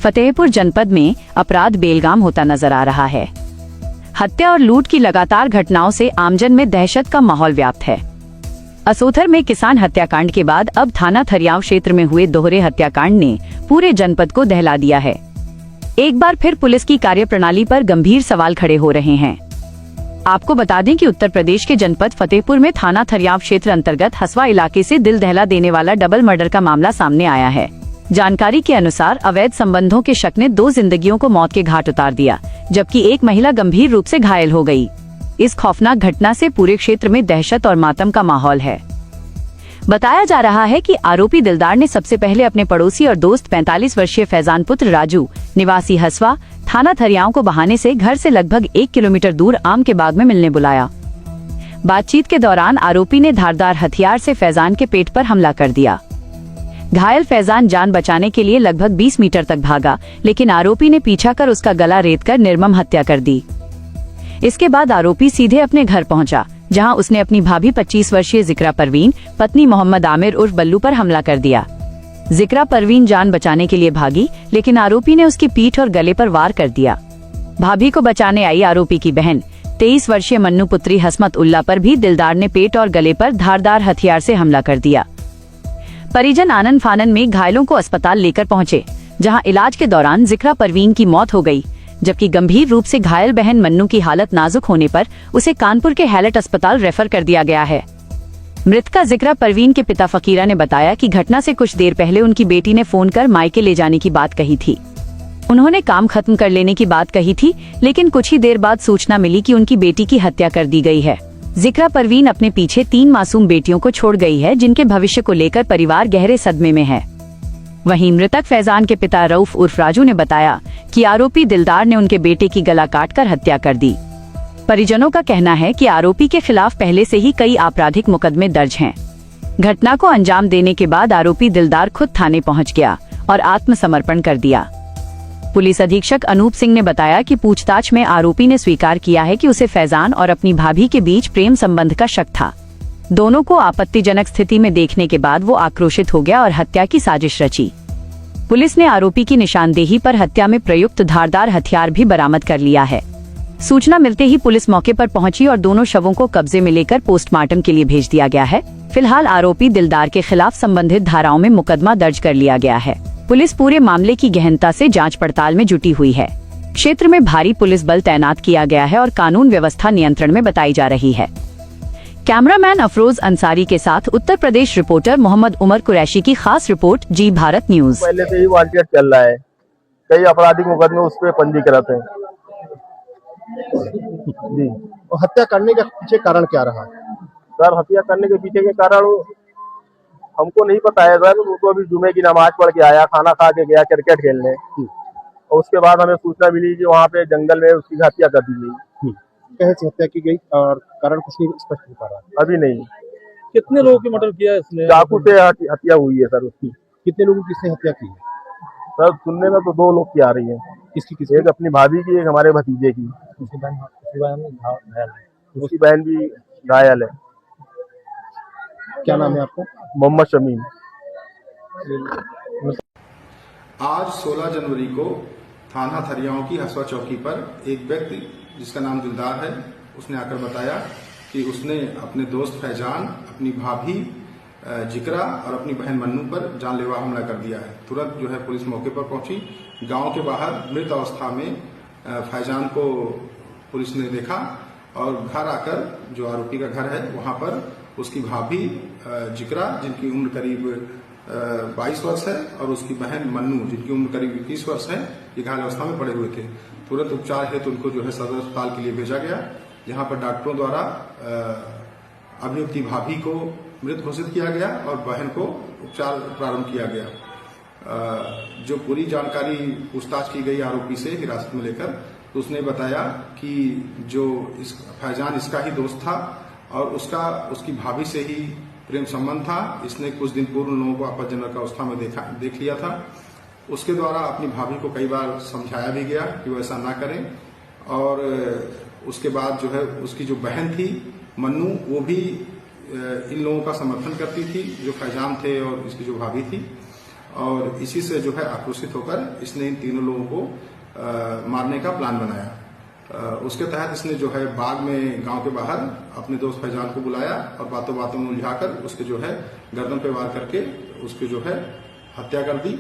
फतेहपुर जनपद में अपराध बेलगाम होता नजर आ रहा है। हत्या और लूट की लगातार घटनाओं से आमजन में दहशत का माहौल व्याप्त है। असोथर में किसान हत्याकांड के बाद अब थाना थरियाव क्षेत्र में हुए दोहरे हत्याकांड ने पूरे जनपद को दहला दिया है। एक बार फिर पुलिस की कार्यप्रणाली पर गंभीर सवाल खड़े हो रहे हैं। आपको बता दें कि उत्तर प्रदेश के जनपद फतेहपुर में थाना थरियाव क्षेत्र अंतर्गत हसवा इलाके से दिल दहला देने वाला डबल मर्डर का मामला सामने आया है। जानकारी के अनुसार अवैध संबंधों के शक ने 2 जिंदगियों को मौत के घाट उतार दिया, जबकि एक महिला गंभीर रूप से घायल हो गई। इस खौफनाक घटना से पूरे क्षेत्र में दहशत और मातम का माहौल है। बताया जा रहा है कि आरोपी दिलदार ने सबसे पहले अपने पड़ोसी और दोस्त 45 वर्षीय फैजान पुत्र राजू निवासी हसवा थाना थरियाव को बहाने से घर से लगभग 1 किलोमीटर दूर आम के बाग में मिलने बुलाया। बातचीत के दौरान आरोपी ने धारदार हथियार से फैजान के पेट पर हमला कर दिया। घायल फैजान जान बचाने के लिए लगभग 20 मीटर तक भागा, लेकिन आरोपी ने पीछा कर उसका गला रेतकर निर्मम हत्या कर दी। इसके बाद आरोपी सीधे अपने घर पहुंचा, जहां उसने अपनी भाभी 25 वर्षीय जिक्रा परवीन, पत्नी मोहम्मद आमिर उर्फ बल्लू पर हमला कर दिया। जिक्रा परवीन जान बचाने के लिए भागी, लेकिन आरोपी ने उसकी पीठ और गले पर वार कर दिया। भाभी को बचाने आई आरोपी की बहन 23 वर्षीय मन्नू पुत्री हसमत उल्ला पर भी दिलदार ने पेट और गले पर धारदार हथियार से हमला कर दिया। परिजन आनन फानन में घायलों को अस्पताल लेकर पहुंचे, जहां इलाज के दौरान जिक्रा परवीन की मौत हो गई, जबकि गंभीर रूप से घायल बहन मन्नू की हालत नाजुक होने पर उसे कानपुर के हैलट अस्पताल रेफर कर दिया गया है। मृतका जिक्रा परवीन के पिता फकीरा ने बताया कि घटना से कुछ देर पहले उनकी बेटी ने फोन कर मायके ले जाने की बात कही थी। उन्होंने काम खत्म कर लेने की बात कही थी, लेकिन कुछ ही देर बाद सूचना मिली कि उनकी बेटी की हत्या कर दी गई है। जिक्रा परवीन अपने पीछे 3 मासूम बेटियों को छोड़ गई है, जिनके भविष्य को लेकर परिवार गहरे सदमे में है। वहीं मृतक फैजान के पिता रऊफ उर्फ राजू ने बताया कि आरोपी दिलदार ने उनके बेटे की गला काटकर हत्या कर दी। परिजनों का कहना है कि आरोपी के खिलाफ पहले से ही कई आपराधिक मुकदमे दर्ज हैं। घटना को अंजाम देने के बाद आरोपी दिलदार खुद थाने पहुंच गया और आत्मसमर्पण कर दिया। पुलिस अधीक्षक अनूप सिंह ने बताया कि पूछताछ में आरोपी ने स्वीकार किया है कि उसे फैजान और अपनी भाभी के बीच प्रेम संबंध का शक था। दोनों को आपत्तिजनक स्थिति में देखने के बाद वो आक्रोशित हो गया और हत्या की साजिश रची। पुलिस ने आरोपी की निशानदेही पर हत्या में प्रयुक्त धारदार हथियार भी बरामद कर लिया है। सूचना मिलते ही पुलिस मौके पर पहुंची और दोनों शवों को कब्जे में लेकर पोस्टमार्टम के लिए भेज दिया गया है। फिलहाल आरोपी दिलदार के खिलाफ संबंधित धाराओं में मुकदमा दर्ज कर लिया गया है। पुलिस पूरे मामले की गहनता से जांच पड़ताल में जुटी हुई है। क्षेत्र में भारी पुलिस बल तैनात किया गया है और कानून व्यवस्था नियंत्रण में बताई जा रही है। कैमरामैन अफरोज अंसारी के साथ उत्तर प्रदेश रिपोर्टर मोहम्मद उमर कुरैशी की खास रिपोर्ट, जी भारत न्यूज। पहले से ही वारंट चल रहा है, कई आपराधिक मुकदमे उस पर पंजीकृत हैं। जी, और हत्या करने के पीछे कारण क्या रहा? सर, हत्या करने के पीछे के कारण हमको नहीं पता है सर। वो तो अभी जुमे की नमाज पढ़ के आया, खाना खा के गया क्रिकेट खेलने, और उसके बाद हमें सूचना मिली कि वहाँ पे जंगल में उसकी हत्या कर दी गई। कैसे हत्या की गई और कारण कुछ नहीं स्पष्ट हो पा रहा? अभी नहीं। कितने लोगों की मर्डर किया इसने? चाकू से हत्या हुई है सर उसकी। कितने लोगों की इसने हत्या की है? सर, सुनने में तो 2 लोग की आ रही है। किसकी? एक अपनी भाभी की, एक हमारे भतीजे की। उसकी बहन भी घायल है। क्या नाम है आपका? मोहम्मद शमीम। आज 16 जनवरी को थाना थरियाव की हसवा चौकी पर एक व्यक्ति जिसका नाम दिलदार है, उसने आकर बताया कि उसने अपने दोस्त फैजान, अपनी भाभी जिक्रा और अपनी बहन मन्नू पर जानलेवा हमला कर दिया है। तुरंत जो है पुलिस मौके पर पहुंची। गांव के बाहर मृत अवस्था में फैजान को पुलिस ने देखा और घर आकर, जो आरोपी का घर है, वहां पर उसकी भाभी जिक्रा, जिनकी उम्र करीब 22 वर्ष है, और उसकी बहन मन्नू, जिनकी उम्र करीब 21 वर्ष है, ये घायल अवस्था में पड़े हुए थे। तुरंत उपचार हेतु उनको जो है सदर अस्पताल के लिए भेजा गया, जहां पर डॉक्टरों द्वारा अभियुक्त की भाभी को मृत घोषित किया गया और बहन को उपचार प्रारंभ किया गया। जो पूरी जानकारी पूछताछ की गई आरोपी से हिरासत में लेकर, तो उसने बताया कि जो फैजान इसका ही दोस्त था और उसकी भाभी से ही प्रेम संबंध था। इसने कुछ दिन पूर्व लोगों को आपत्तिजनक अवस्था में देख लिया था। उसके द्वारा अपनी भाभी को कई बार समझाया भी गया कि वो ऐसा ना करें, और उसके बाद जो है उसकी जो बहन थी मन्नू, वो भी इन लोगों का समर्थन करती थी, जो फैजान थे और इसकी जो भाभी थी। और इसी से जो है आक्रोशित होकर इसने इन तीनों लोगों को मारने का प्लान बनाया। उसके तहत इसने जो है बाग में गांव के बाहर अपने दोस्त फैजान को बुलाया और बातों बातों में उलझाकर उसके जो है गर्दन पे वार करके उसकी जो है हत्या कर दी।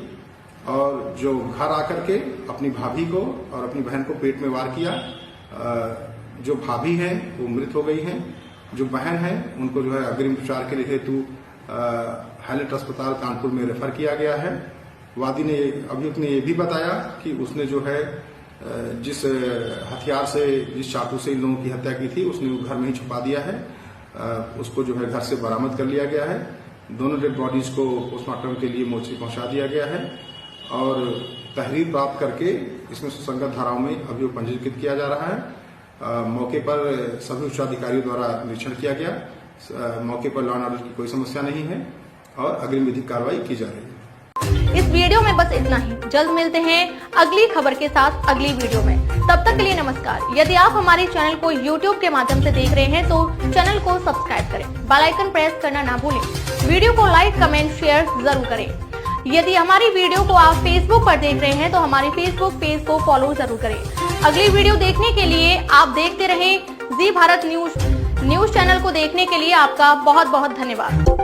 और जो घर आकर के अपनी भाभी को और अपनी बहन को पेट में वार किया। जो भाभी है वो मृत हो गई हैं, जो बहन है उनको जो है अग्रिम उपचार के लिए हेतु हाईलाइट अस्पताल कानपुर में रेफर किया गया है। वादी ने अभियुक्त ने यह भी बताया कि उसने जो है जिस हथियार से जिस चाकू से इन लोगों की हत्या की थी उसने वो घर में ही छुपा दिया है। उसको जो है घर से बरामद कर लिया गया है। दोनों डेड बॉडीज को पोस्टमार्टम के लिए मोर्चे पहुंचा दिया गया है और तहरीर प्राप्त करके इसमें सुसंगत धाराओं में अभियोग पंजीकृत किया जा रहा है। मौके पर सभी उच्चाधिकारियों द्वारा निरीक्षण किया गया। मौके पर लॉ एंड ऑर्डर की कोई समस्या नहीं है और अग्रिम विधिक कार्रवाई की जा रही है। इस वीडियो में बस इतना ही। जल्द मिलते हैं अगली खबर के साथ अगली वीडियो में। तब तक के लिए नमस्कार। यदि आप हमारे चैनल को YouTube के माध्यम से देख रहे हैं तो चैनल को सब्सक्राइब करें, बेल आइकन प्रेस करना ना भूलें। वीडियो को लाइक, कमेंट, शेयर जरूर करें। यदि हमारी वीडियो को आप Facebook पर देख रहे हैं तो हमारे Facebook पेज को फॉलो जरूर करें। अगली वीडियो देखने के लिए आप देखते रहें जी भारत न्यूज चैनल को देखने के लिए आपका बहुत बहुत धन्यवाद।